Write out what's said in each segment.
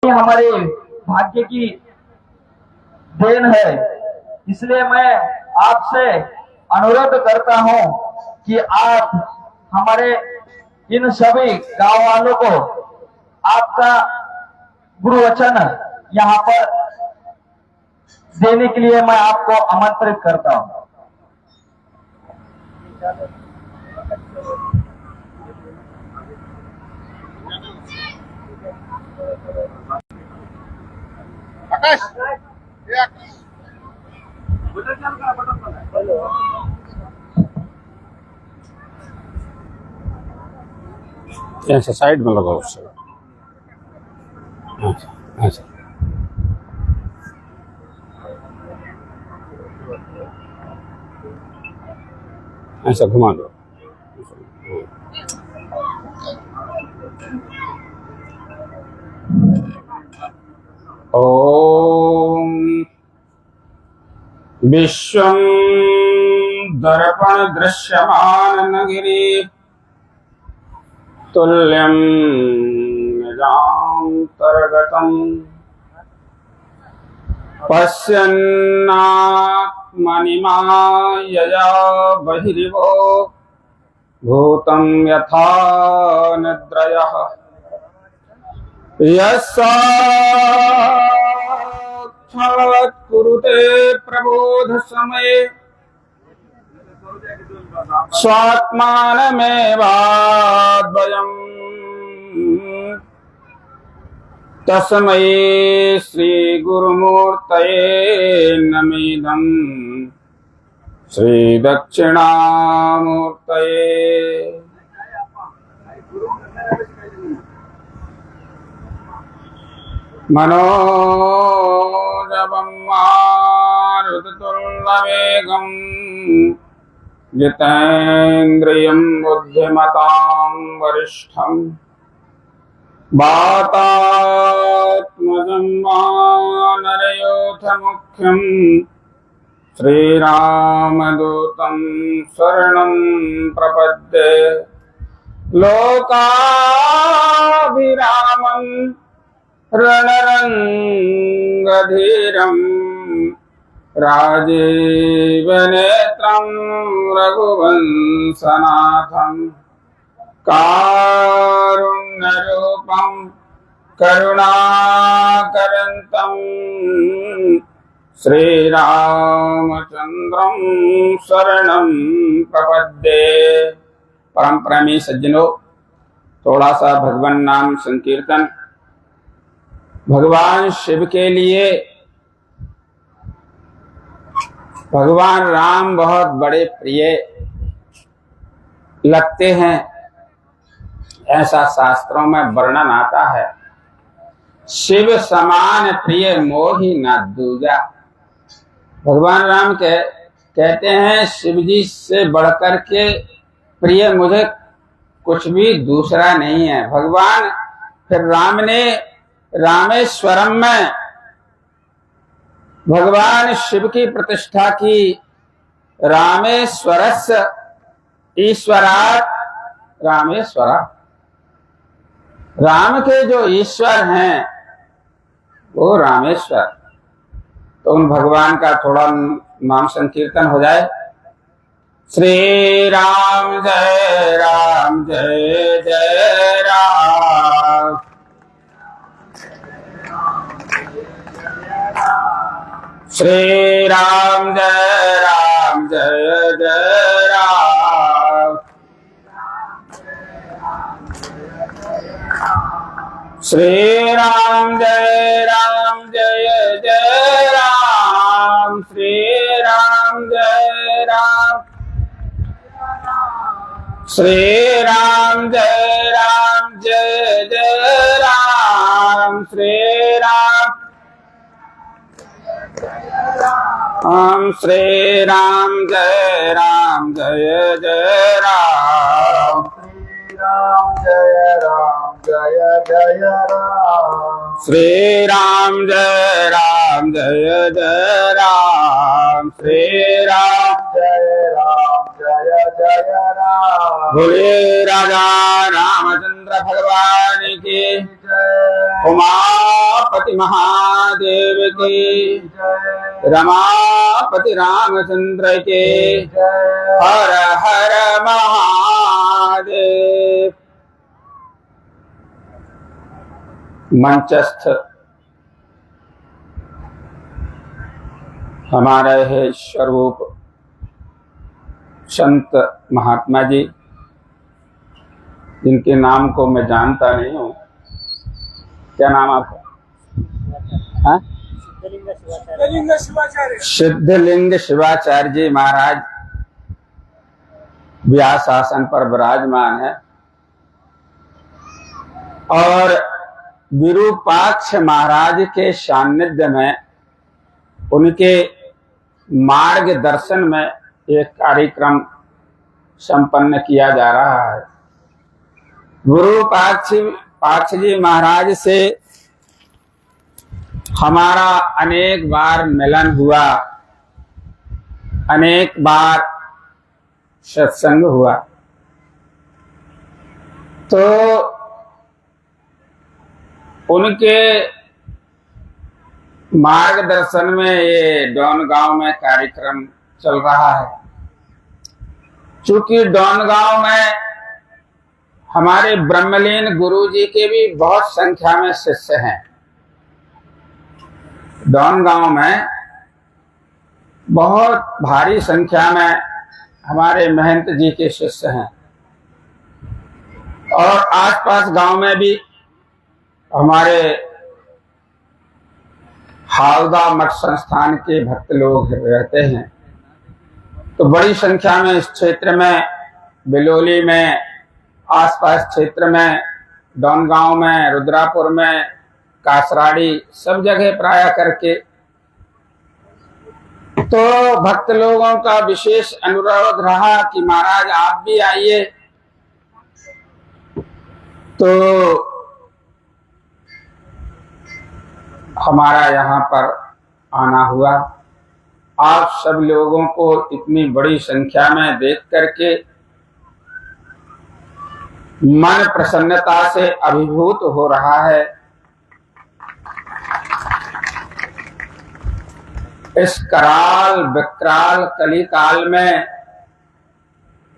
ये हमारे भाग्य की देन है। इसलिए मैं आपसे अनुरोध करता हूं कि आप हमारे इन सभी गांव वालों को आपका गुरु वचन यहाँ पर देने के लिए मैं आपको आमंत्रित करता हूं। आकाश ऐसा साइड में लगाओ उससे। ऐसा ऐसा घुमा दो। ओम विश्वं दर्पण दृश्यमान नगिरी तुल्यं निजान्तर्गतं पश्यन्नात्मनिमायया बहिरिवो भूतं यथा निद्रयः यस्साक्षात् कुरुते प्रबोध समये स्वात्मानमेवाद्वयम् तस्मै श्री गुरुमूर्तये नमिदं श्री दक्षिणामूर्तये। मनोजवं मारुततुल्यवेगं जितेन्द्रियं बुद्धिमतां वरिष्ठं वातात्मजं वानरयोथमुख्यं श्रीरामदूतं शरणं प्रपद्ये। लोकाभिरामं रणरङ्गधीरं राजीवनेत्रं रघुवंशनाथं कारुण्यरूपं करुणाकरन्तं श्रीरामचन्द्रं शरणं प्रपद्ये। परम प्रेमी सज्जनों, थोड़ा सा भगवान नाम संकीर्तन। भगवान शिव के लिए भगवान राम बहुत बड़े प्रिय लगते हैं, ऐसा शास्त्रों में वर्णन आता है। शिव समान प्रिय मोहि न दूजा। भगवान राम कहते हैं शिव जी से बढ़कर के प्रिय मुझे कुछ भी दूसरा नहीं है। भगवान फिर राम ने रामेश्वरम में भगवान शिव की प्रतिष्ठा की। रामेश्वरस्य ईश्वरात् रामेश्वर। राम के जो ईश्वर हैं वो रामेश्वर। तो उन भगवान का थोड़ा नाम संकीर्तन हो जाए। श्री राम जय जय राम। श्री राम जय जय राम। श्री राम जय जय राम। श्री राम जय राम। श्री राम जय जय राम। श्री राम श्री राम जय जय राम। श्री राम जय जय राम। श्री राम जय जय राम। श्री राम जय राम। बोले राजा रामचंद्र भगवान की। जय। उमापति रमापति महादेव की, रमापति रामचंद्र के, हर हर महादेव। मंचस्थ हमारे है स्वरूप संत महात्मा जी, जिनके नाम को मैं जानता नहीं हूँ। क्या नाम आपका? सिद्धलिंग शिवाचार्य जी महाराज व्यास आसन पर विराजमान है और विरूपाक्ष महाराज के सानिध्य में उनके मार्गदर्शन में एक कार्यक्रम संपन्न किया जा रहा है। विरूपाक्ष जी महाराज से हमारा अनेक बार मिलन हुआ, अनेक बार सत्संग हुआ। तो उनके मार्गदर्शन में ये डॉन गांव में कार्यक्रम चल रहा है। चूंकि डॉन गांव में हमारे ब्रह्मलीन गुरु जी के भी बहुत संख्या में शिष्य हैं। डॉन गांव में बहुत भारी संख्या में हमारे महंत जी के शिष्य हैं और आसपास गांव में भी हमारे हावड़ा मठ संस्थान के भक्त लोग रहते हैं। तो बड़ी संख्या में इस क्षेत्र में, बिलोली में, आसपास क्षेत्र में, डॉन गांव में, रुद्रापुर में, कासराड़ी, सब जगह प्राय करके तो भक्त लोगों का विशेष अनुरोध रहा कि महाराज आप भी आइए। तो हमारा यहाँ पर आना हुआ। आप सब लोगों को इतनी बड़ी संख्या में देख करके मन प्रसन्नता से अभिभूत हो रहा है। इस कराल विकराल कलिकाल में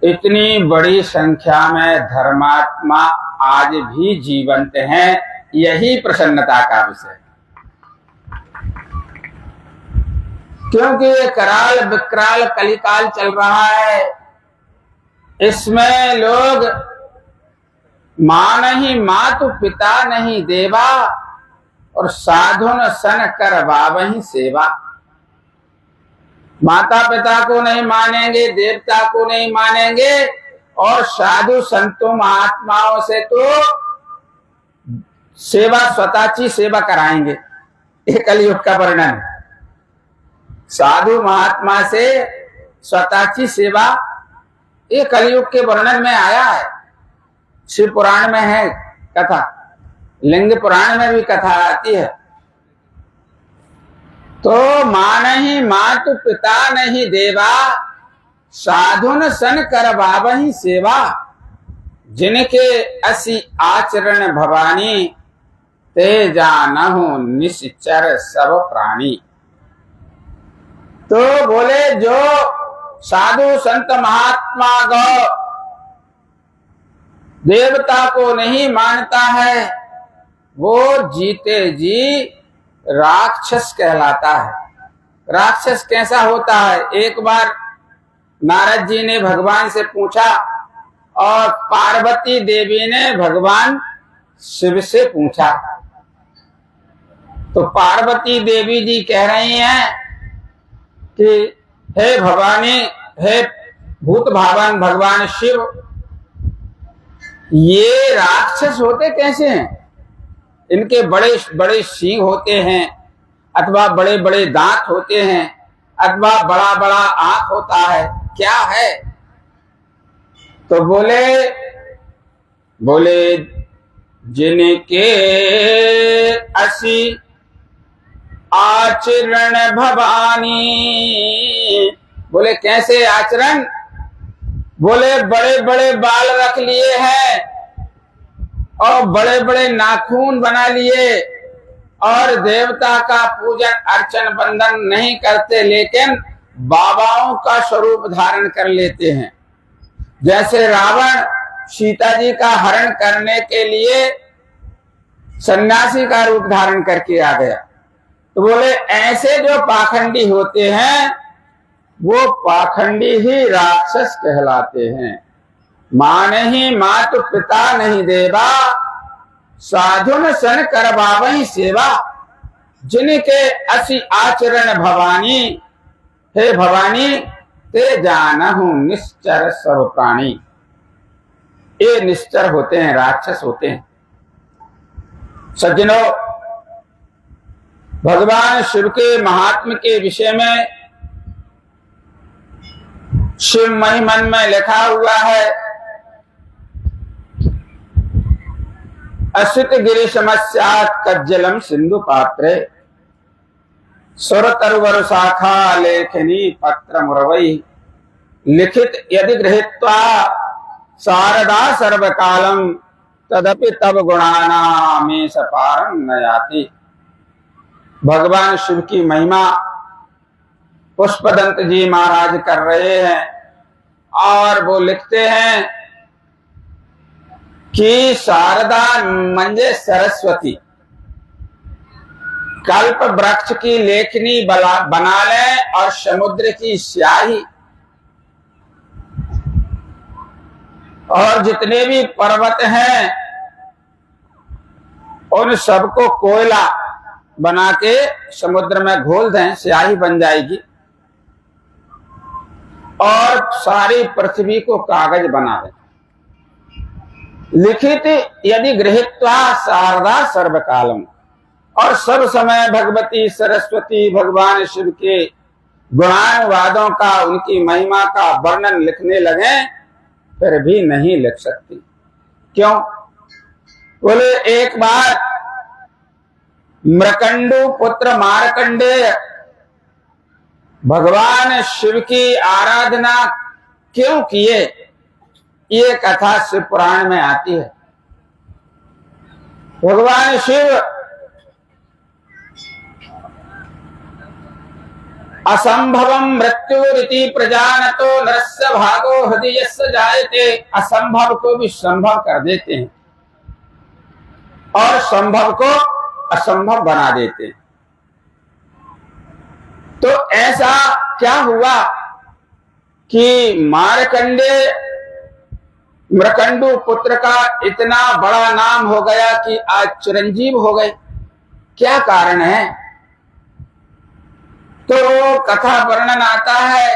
इतनी बड़ी संख्या में धर्मात्मा आज भी जीवंत हैं, यही प्रसन्नता का विषय। क्योंकि ये कराल विकराल कलिकाल चल रहा है, इसमें लोग मां नहीं मातु पिता नहीं देवा और साधुन सन कर वावहि सेवा। माता पिता को नहीं मानेंगे, देवता को नहीं मानेंगे और साधु संतों महात्माओं से तो सेवा स्वताची सेवा कराएंगे। ये कलयुग का वर्णन। साधु महात्मा से स्वताची सेवा, ये कलयुग के वर्णन में आया है। शिव पुराण में है कथा, लिंग पुराण में भी कथा आती है। तो मां नहीं मातु पिता नहीं देवा, साधुन सन कर वावहि सेवा। जिनके असी आचरण भवानी, ते जानहु निश्चर सब प्राणी। तो बोले जो साधु संत महात्मा गौ देवता को नहीं मानता है, वो जीते जी राक्षस कहलाता है। राक्षस कैसा होता है? एक बार नारद जी ने भगवान से पूछा और पार्वती देवी ने भगवान शिव से पूछा। तो पार्वती देवी जी कह रही हैं कि हे भवानी, हे भूत भावन भगवान शिव, ये राक्षस होते कैसे हैं? इनके बड़े बड़े सींग होते हैं, अथवा बड़े बड़े दांत होते हैं, अथवा बड़ा बड़ा आंख होता है, क्या है? तो बोले जिनके असी आचरण भवानी। बोले कैसे आचरण? बोले बड़े बड़े बाल रख लिए हैं और बड़े बड़े नाखून बना लिए और देवता का पूजन अर्चन बंदन नहीं करते, लेकिन बाबाओं का स्वरूप धारण कर लेते हैं। जैसे रावण सीता जी का हरण करने के लिए सन्यासी का रूप धारण करके आ गया, तो बोले ऐसे जो पाखंडी होते हैं वो पाखंडी ही राक्षस कहलाते हैं। माँ नहीं मातु पिता नहीं देवा, साधुन सन करवावहीं सेवा, जिनके असी आचरण भवानी, हे भवानी ते जानहु निश्चर सब प्राणी। ये निश्चर होते हैं, राक्षस होते हैं। सज्जनों, भगवान शिव के महात्म्य के विषय में शिव महिमन में लिखा हुआ है, असित गिरि समस्यात् कज्जलम सिंधु पात्रे, सुर तरुवर शाखा लेखनी पत्र मुरवई, लिखित यदि गृहीत्वा शारदा सर्वकालम, तदपि तब गुणानामेष पारं न याति। भगवान शिव की महिमा पुष्पदंत जी महाराज कर रहे हैं और वो लिखते हैं कि शारदा मंजे सरस्वती कल्प वृक्ष की लेखनी बना लें और समुद्र की स्याही, और जितने भी पर्वत हैं उन सबको कोयला बना के समुद्र में घोल दें, स्याही बन जाएगी, और सारी पृथ्वी को कागज बना दें। लिखित यदि गृहीत्वा शारदा सर्वकालम, और सब समय भगवती सरस्वती भगवान शिव के गुणानुवादों का, उनकी महिमा का वर्णन लिखने लगे, फिर भी नहीं लिख सकती। क्यों? बोले एक बार मृकंडु पुत्र मार्कंडेय भगवान शिव की आराधना क्यों किए, ये कथा शिव पुराण में आती है। भगवान शिव असंभवम मृत्युरिति प्रजानतो नरस्य भागो हृदयस्य जायते, असंभव को भी संभव कर देते हैं और संभव को असंभव बना देते हैं। तो ऐसा क्या हुआ कि मार्कंडे मृकंडु पुत्र का इतना बड़ा नाम हो गया कि आज चिरंजीव हो गए? क्या कारण है? तो कथा वर्णन आता है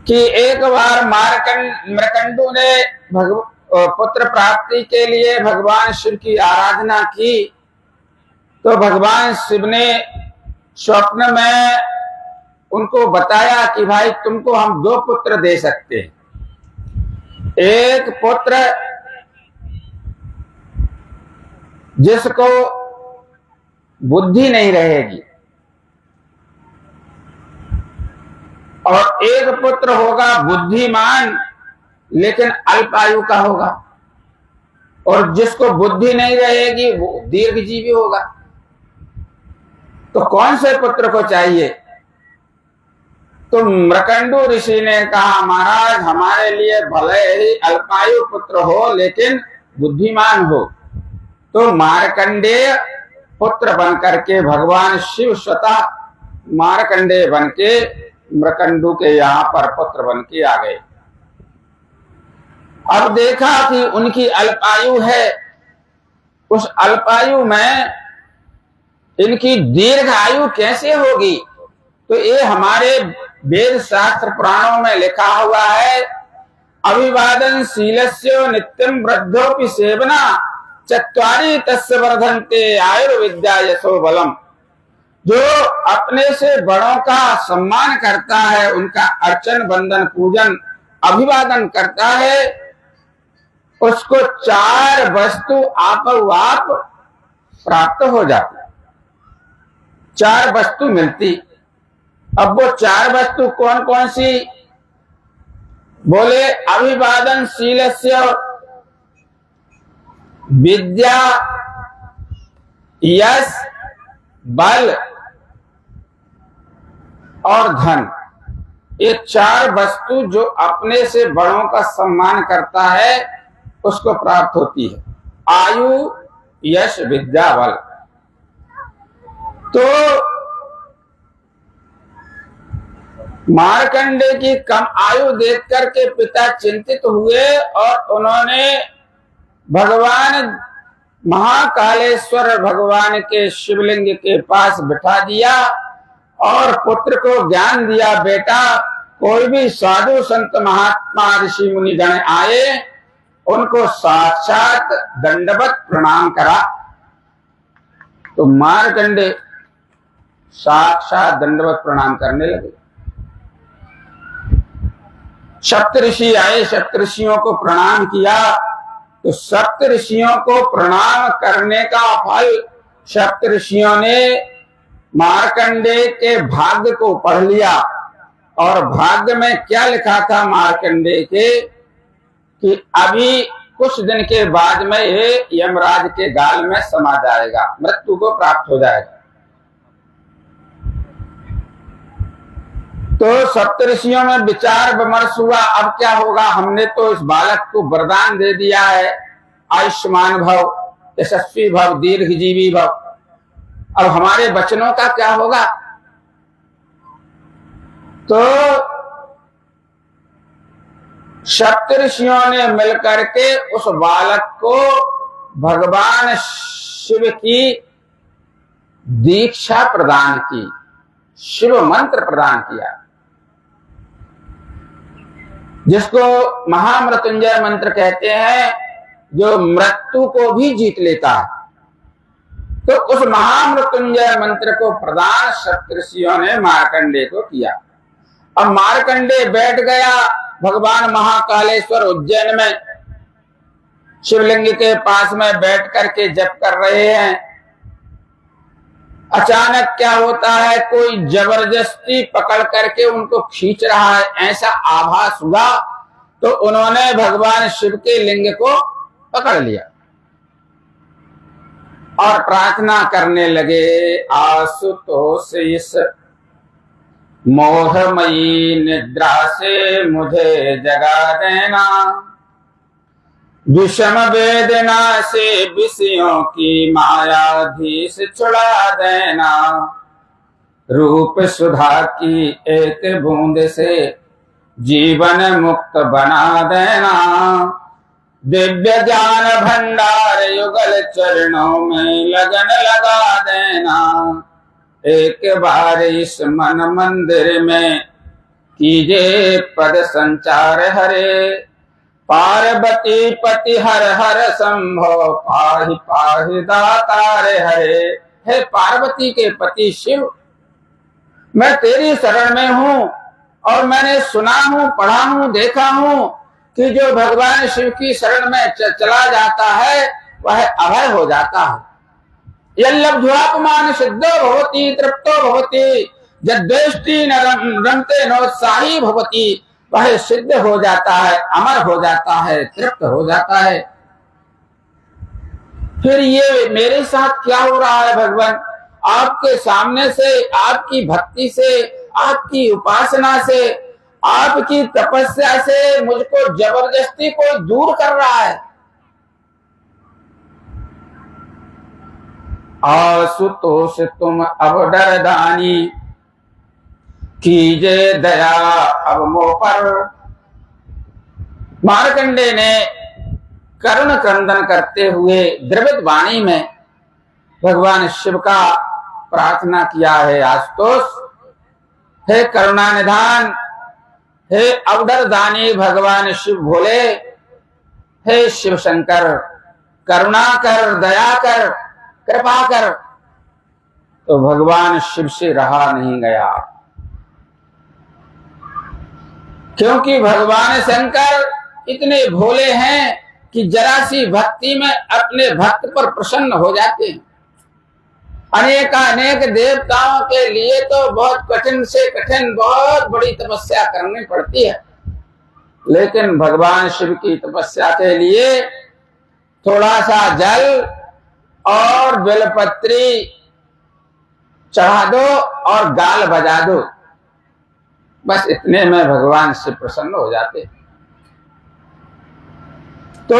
कि एक बार मृकंडु ने पुत्र प्राप्ति के लिए भगवान शिव की आराधना की, तो भगवान शिव ने स्वप्न में उनको बताया कि भाई तुमको हम 2 पुत्र दे सकते हैं। एक पुत्र जिसको बुद्धि नहीं रहेगी, और एक पुत्र होगा बुद्धिमान लेकिन अल्पायु का होगा, और जिसको बुद्धि नहीं रहेगी वो दीर्घजीवी होगा। तो कौन से पुत्र को चाहिए? तो मृकंडु ऋषि ने कहा, महाराज हमारे लिए भले ही अल्पायु पुत्र हो लेकिन बुद्धिमान हो। तो मार्कंडेय पुत्र बनकर के भगवान शिव स्वतः मार्कंडेय बन के मृकंडु के यहाँ पर पुत्र बन के आ गए। अब देखा कि उनकी अल्पायु है, उस अल्पायु में इनकी दीर्घ आयु कैसे होगी? तो ये हमारे वेद शास्त्र पुराणों में लिखा हुआ है, अभिवादन शीलस्य नित्यम वृद्धोपि सेवना चत्वारि तस्य वर्धन्ते आयुर्विद्या यशो बलम। जो अपने से बड़ों का सम्मान करता है, उनका अर्चन बंदन पूजन अभिवादन करता है, उसको 4 वस्तु आप प्राप्त हो जाती, 4 वस्तु मिलती। अब वो 4 वस्तु कौन कौन सी? बोले अभिवादन शीलस्य विद्या यश, बल और धन, ये चार वस्तु जो अपने से बड़ों का सम्मान करता है उसको प्राप्त होती है। आयु, यश, विद्या, बल। तो मार्कंडे की कम आयु देख करके पिता चिंतित हुए और उन्होंने भगवान महाकालेश्वर भगवान के शिवलिंग के पास बिठा दिया और पुत्र को ज्ञान दिया, बेटा कोई भी साधु संत महात्मा ऋषि मुनि गण आए उनको साक्षात दंडवत प्रणाम करा। तो मार्कंडे साक्षात दंडवत प्रणाम करने लगे। सप्तऋषि आए, सप्तऋषियों को प्रणाम किया। तो सप्तऋषियों को प्रणाम करने का फल सप्तऋषियों ने मार्कंडे के भाग्य को पढ़ लिया। और भाग्य में क्या लिखा था मार्कंडे के कि अभी कुछ दिन के बाद में ये यमराज के गाल में समा जाएगा, मृत्यु को प्राप्त हो जाएगा। तो सप्तऋषियों में विचार विमर्श हुआ, अब क्या होगा, हमने तो इस बालक को वरदान दे दिया है, आयुष्मान भव, यशस्वी भव, दीर्घजीवी भव, अब हमारे वचनों का क्या होगा। तो सप्तऋषियों ने मिलकर के उस बालक को भगवान शिव की दीक्षा प्रदान की, शिव मंत्र प्रदान किया, जिसको महामृत्युंजय मंत्र कहते हैं, जो मृत्यु को भी जीत लेता है। तो उस महामृत्युंजय मंत्र को प्रदान सप्तऋषियों ने मार्कंडे को किया। अब मार्कंडे बैठ गया भगवान महाकालेश्वर उज्जैन में शिवलिंग के पास में बैठ करके जप कर रहे हैं। अचानक क्या होता है, कोई जबरदस्ती पकड़ करके उनको खींच रहा है, ऐसा आभास हुआ। तो उन्होंने भगवान शिव के लिंग को पकड़ लिया और प्रार्थना करने लगे, आशुतोष इस मोहमयी निद्रा से मुझे जगा देना, विषम वेदना से विषयों की मायाधीश छुड़ा देना, रूप सुधा की एक बूंद से जीवन मुक्त बना देना, दिव्य ज्ञान भंडार युगल चरणों में लगन लगा देना, एक बार इस मन मंदिर में कीजिए पद संचार हरे, पार्वती पति हर हर संभो पाहि पाहि दातार हरे। हे पार्वती के पति शिव, मैं तेरी शरण में हूँ और मैंने सुना हूँ, पढ़ा हूँ, देखा हूँ कि जो भगवान शिव की शरण में चला जाता है वह अभय हो जाता है। यल्लब्ध्वापमान सिद्धो भवति तृप्तो भवति, यद्वेष्टि न रमते नोत्साही भवति, वह सिद्ध हो जाता है, अमर हो जाता है, तृप्त हो जाता है। फिर ये मेरे साथ क्या हो रहा है भगवान, आपके सामने से, आपकी भक्ति से, आपकी उपासना से, आपकी तपस्या से मुझको जबरदस्ती कोई दूर कर रहा है। आशुतोष तुम अब डरदानी, कीजे दया अब मोह पर। मार्कंडे ने करुण क्रंदन करते हुए द्रवित वाणी में भगवान शिव का प्रार्थना किया है, आशुतोष, हे करुणा निधान, हे अवडर दानी भगवान शिव भोले, हे शिव शंकर, करुणा कर, दया कर, कृपा कर। तो भगवान शिव से रहा नहीं गया, क्योंकि भगवान शंकर इतने भोले हैं कि जरा सी भक्ति में अपने भक्त पर प्रसन्न हो जाते हैं। अनेक देवताओं के लिए तो बहुत कठिन से कठिन, बहुत बड़ी तपस्या करनी पड़ती है, लेकिन भगवान शिव की तपस्या के लिए थोड़ा सा जल और बेलपत्री चढ़ा दो और गाल बजा दो, बस इतने में भगवान शिव प्रसन्न हो जाते। तो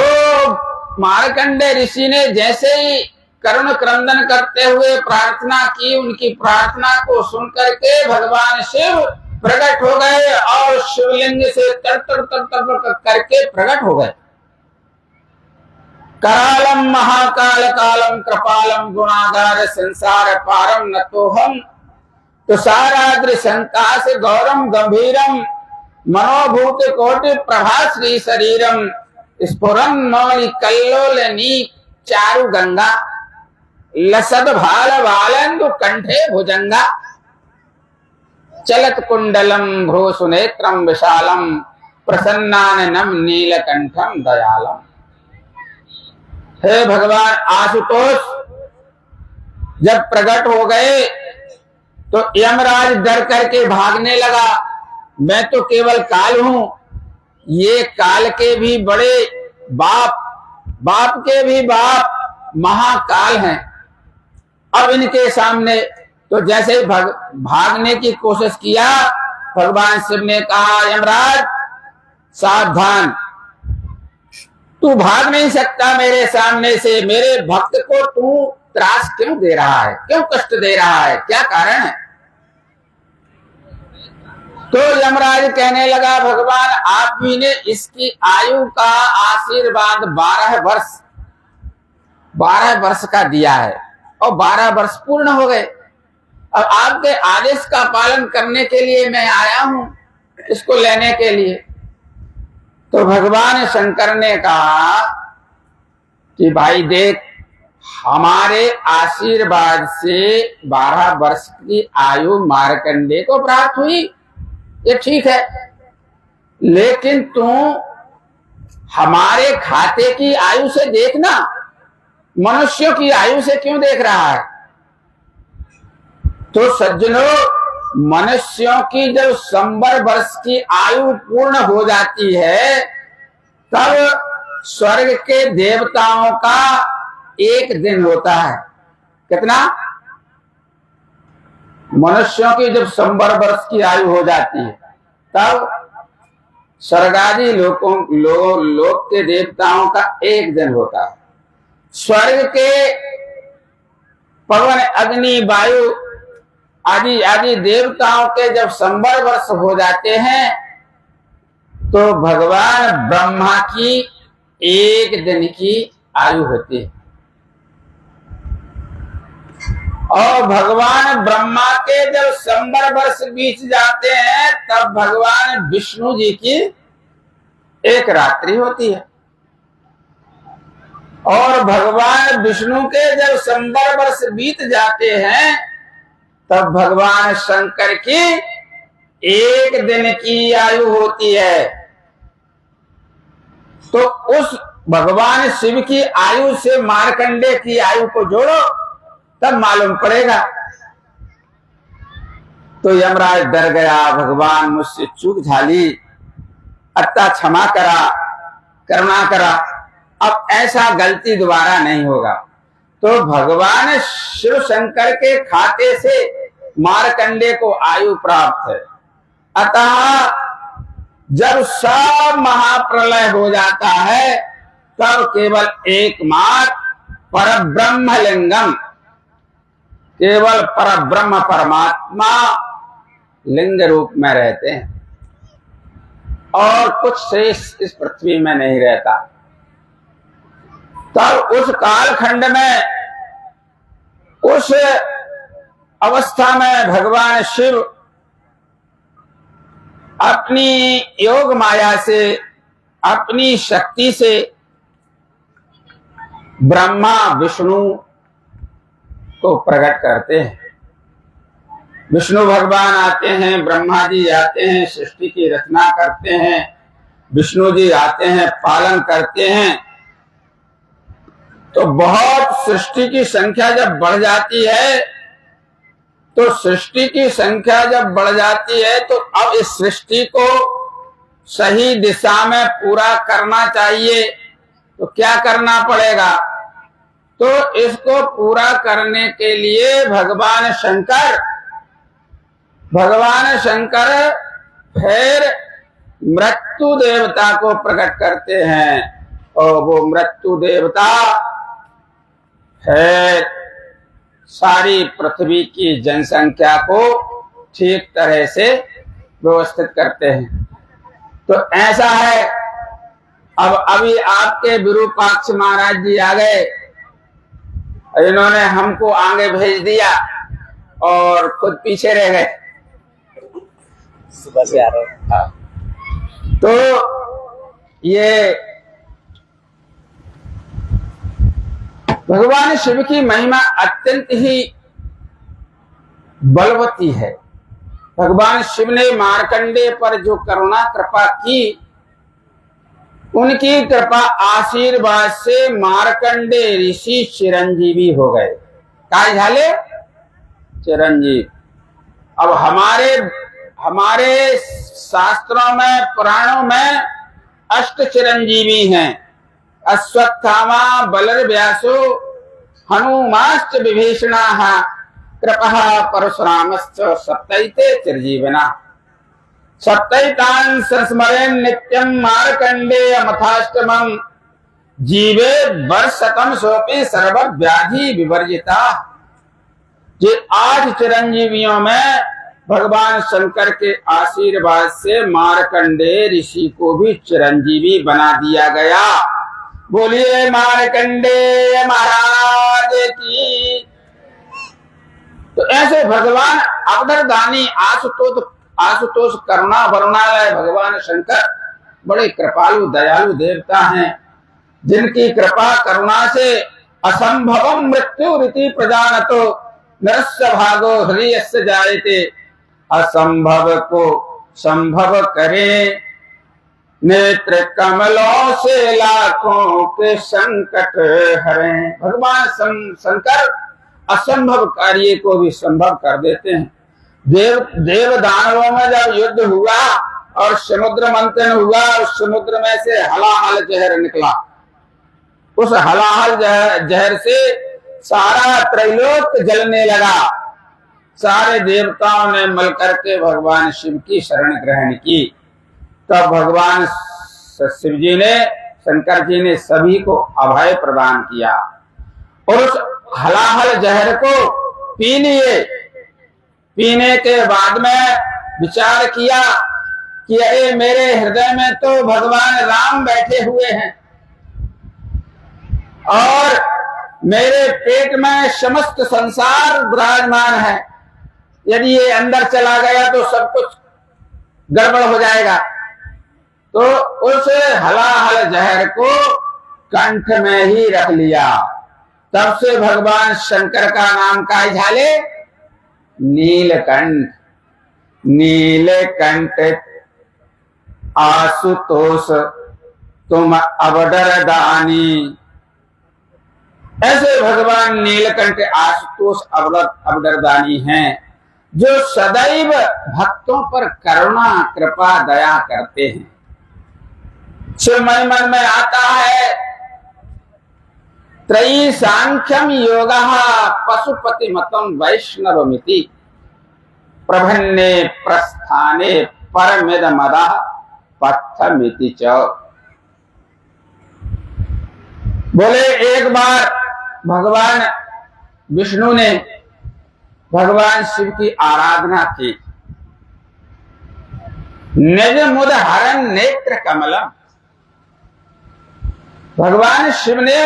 मार्कंडेय ऋषि ने जैसे ही करुण क्रंदन करते हुए प्रार्थना की, उनकी प्रार्थना को सुनकर के भगवान शिव प्रकट हो गए और शिवलिंग से तर तर तर तर करके प्रकट हो गए। करालम महाकाल कालम कृपालम गुणागार संसार पारम नतोहम तुषाराद्रि संकाश गौरम गंभीरम मनोभूत कोटि प्रभा श्री शरीरम स्फुरन मौलि कल्लोलनी चारु गंगा लसद भाल बालंदु कंठे भुजंगा चलत कुंडलम भ्रूसु नेत्रम विशालम प्रसन्नाननम नीलकंठम दयालम। हे भगवान आशुतोष जब प्रकट हो गए तो यमराज डर करके भागने लगा। मैं तो केवल काल हूं, ये काल के भी बड़े बाप, बाप के भी बाप महाकाल हैं। अब इनके सामने तो जैसे ही भागने की कोशिश किया, भगवान शिव ने कहा यमराज सावधान, तू भाग नहीं सकता मेरे सामने से। मेरे भक्त को तू त्रास क्यों दे रहा है, क्यों कष्ट दे रहा है, क्या कारण है? तो यमराज कहने लगा भगवान आप ही ने इसकी आयु का आशीर्वाद 12 वर्ष का दिया है और 12 वर्ष पूर्ण हो गए। अब आपके आदेश का पालन करने के लिए मैं आया हूं, इसको लेने के लिए। तो भगवान शंकर ने कहा कि भाई देख, हमारे आशीर्वाद से 12 वर्ष की आयु मार्कंडेय को प्राप्त हुई, ये ठीक है, लेकिन तू हमारे खाते की आयु से देखना, मनुष्यों की आयु से क्यों देख रहा है? तो सज्जनों, मनुष्यों की जब 100 वर्ष की आयु पूर्ण हो जाती है, तब स्वर्ग के देवताओं का एक दिन होता है। कितना? मनुष्यों की जब 100 वर्ष की आयु हो जाती है, तब स्वर्गादि लोक के देवताओं का एक दिन होता है। स्वर्ग के पवन अग्नि वायु आदि आदि देवताओं के जब 100 वर्ष हो जाते हैं, तो भगवान ब्रह्मा की एक दिन की आयु होती है। और भगवान ब्रह्मा के जब 100 वर्ष बीत जाते हैं, तब भगवान विष्णु जी की एक रात्रि होती है। और भगवान विष्णु के जब 100 वर्ष बीत जाते हैं, तब भगवान शंकर की एक दिन की आयु होती है। तो उस भगवान शिव की आयु से मार्कंडेय की आयु को जोड़ो, तब मालूम पड़ेगा। तो यमराज डर गया, भगवान मुझसे चूक झाली, अतः क्षमा करा, करुणा करा, अब ऐसा गलती दोबारा नहीं होगा। तो भगवान शिव शंकर के खाते से मार्कंडेय को आयु प्राप्त है। अतः जब सब महाप्रलय हो जाता है, तब केवल एकमात्र परब्रह्म लिंगम, केवल परब्रह्म परमात्मा लिंग रूप में रहते हैं और कुछ शेष इस पृथ्वी में नहीं रहता। तब उस कालखंड में, उस अवस्था में भगवान शिव अपनी योग माया से, अपनी शक्ति से ब्रह्मा विष्णु को प्रकट करते हैं। विष्णु भगवान आते हैं, ब्रह्मा जी आते हैं, सृष्टि की रचना करते हैं, विष्णु जी आते हैं, पालन करते हैं। तो बहुत सृष्टि की संख्या जब बढ़ जाती है, तो सृष्टि की संख्या जब बढ़ जाती है, तो अब इस सृष्टि को सही दिशा में पूरा करना चाहिए। तो क्या करना पड़ेगा? तो इसको पूरा करने के लिए भगवान शंकर फिर मृत्यु देवता को प्रकट करते हैं, और वो मृत्यु देवता है सारी पृथ्वी की जनसंख्या को ठीक तरह से व्यवस्थित करते हैं। तो ऐसा है। अब अभी आपके विरूपाक्ष महाराज जी आ गए, इन्होंने हमको आगे भेज दिया और खुद पीछे रह गए। सुबह से आ रहे हैं। हाँ। तो ये भगवान शिव की महिमा अत्यंत ही बलवती है। भगवान शिव ने मार्कंडेय पर जो करुणा कृपा की, उनकी कृपा आशीर्वाद से मार्कंडेय ऋषि चिरंजीवी हो गए। काय झाले? चिरंजीव। अब हमारे शास्त्रों में, पुराणों में अष्ट चिरंजीवी हैं। अश्वत्थामा, बलर्व्यासो, हनुमाश्च विभीषणाः, कृपः परशुरामश्च सप्तैते चिरजीविना। सप्तैतान् संस्मरेन् नित्यं मार्कण्डेयमथाष्टमं, जीवे वर्षशतं सोऽपि सर्वव्याधि विवर्जिता। ये 8 चिरंजीवियों में भगवान शंकर के आशीर्वाद से मार्कंडेय ऋषि को भी चिरंजीवी बना दिया गया। बोलिए मार्कंडेय महाराज की। तो ऐसे भगवान अवधरदानी आशुतोष करुणा वरुणालय भगवान शंकर बड़े कृपालु दयालु देवता हैं, जिनकी कृपा करुणा से असंभवम मृत्यु रीति प्रजानतो नरस्य भागो हृदयस्य जायते। असंभव को संभव करे, नेत्र कमलों से लाखों के संकट हरें। भगवान शंकर असंभव कार्य को भी संभव कर देते हैं। देव दानवों में जब युद्ध हुआ और समुद्र मंथन हुआ, उस समुद्र में से हलाहल जहर निकला। उस हलाहल जहर से सारा त्रैलोक जलने लगा। सारे देवताओं ने मल करके भगवान शिव की शरण ग्रहण की। तब भगवान शिव जी ने, शंकर जी ने सभी को अभय प्रदान किया और उस हलाहल जहर को पी लिए। पीने के बाद में विचार किया कि अरे मेरे हृदय में तो भगवान राम बैठे हुए हैं और मेरे पेट में समस्त संसार विराजमान है। यदि ये अंदर चला गया तो सब कुछ गड़बड़ हो जाएगा। तो उस हलाहल जहर को कंठ में ही रख लिया। तब से भगवान शंकर का नाम काय झाले? नीलकंठ। नीलकंठ आशुतोष तुम अवडरदानी। ऐसे भगवान नीलकंठ आशुतोष अवडरदानी हैं, जो सदैव भक्तों पर करुणा कृपा दया करते हैं। शिवमय मन में आता है, त्रयी सांख्यम योगः पशुपति मतम वैष्णवमिति, प्रभन्ने प्रस्थाने परमिद मदः पथमिति च। बोले एक बार भगवान विष्णु ने भगवान शिव की आराधना की। निज मुद हरन नेत्र कमलम। भगवान शिव ने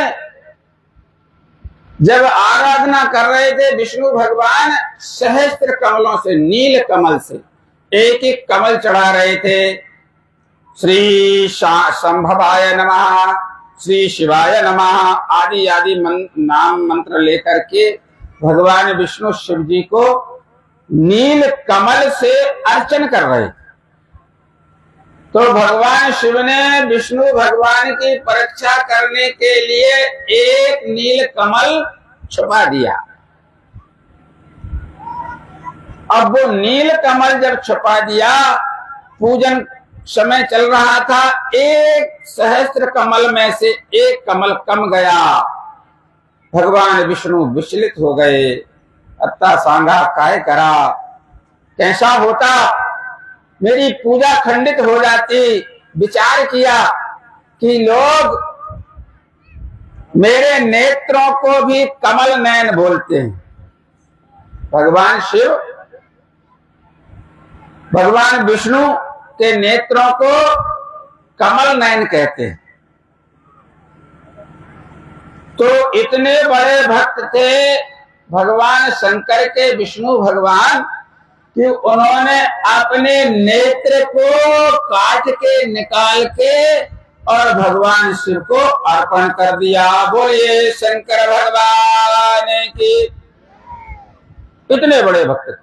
जब आराधना कर रहे थे, विष्णु भगवान सहस्त्र कमलों से, नील कमल से एक एक कमल चढ़ा रहे थे। श्री संभवाय नमः, श्री शिवाय नमः आदि आदि नाम मंत्र लेकर के भगवान विष्णु शिव जी को नील कमल से अर्चन कर रहे। तो भगवान शिव ने विष्णु भगवान की परीक्षा करने के लिए एक नील कमल छुपा दिया। अब वो नील कमल जब छुपा दिया, पूजन समय चल रहा था, एक सहस्त्र कमल में से एक कमल कम गया। भगवान विष्णु विचलित हो गए। अत्ता सांगा काय करा, कैसा होता मेरी पूजा खंडित हो जाती। विचार किया कि लोग मेरे नेत्रों को भी कमल नयन बोलते हैं। भगवान शिव, भगवान विष्णु के नेत्रों को कमल नयन कहते हैं। तो इतने बड़े भक्त थे भगवान शंकर के, विष्णु भगवान, कि उन्होंने अपने नेत्र को काट के निकाल के और भगवान शिव को अर्पण कर दिया। बोलिए शंकर भगवान की। इतने बड़े भक्त थे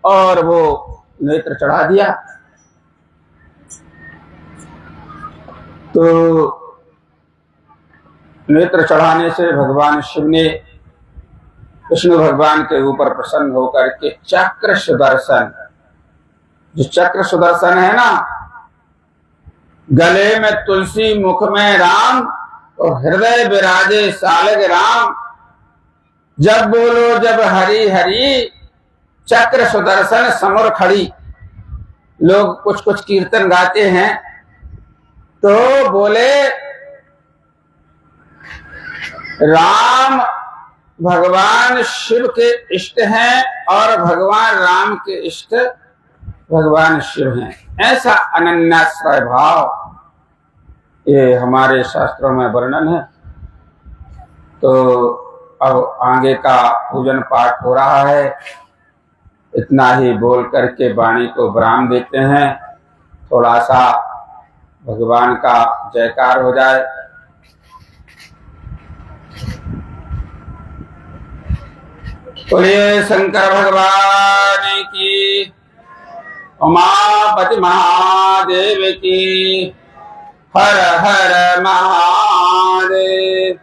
और वो नेत्र चढ़ा दिया। तो नेत्र चढ़ाने से भगवान शिव ने विष्णु भगवान के ऊपर प्रसन्न होकर के चक्र सुदर्शन, जो चक्र सुदर्शन है ना, गले में तुलसी, मुख में राम और हृदय विराजे सालग राम। जब बोलो जब हरि हरि, चक्र सुदर्शन समर खड़ी। लोग कुछ कुछ कीर्तन गाते हैं तो बोले राम भगवान शिव के इष्ट हैं और भगवान राम के इष्ट भगवान शिव हैं। ऐसा अनन्याश्रय भाव ये हमारे शास्त्रों में वर्णन है। तो अब आगे का पूजन पाठ हो रहा है। इतना ही बोल करके वाणी को विराम देते हैं। थोड़ा सा भगवान का जयकार हो जाए। बोलिए शंकर भगवान की, उमापति महादेव की। हर हर महादेव।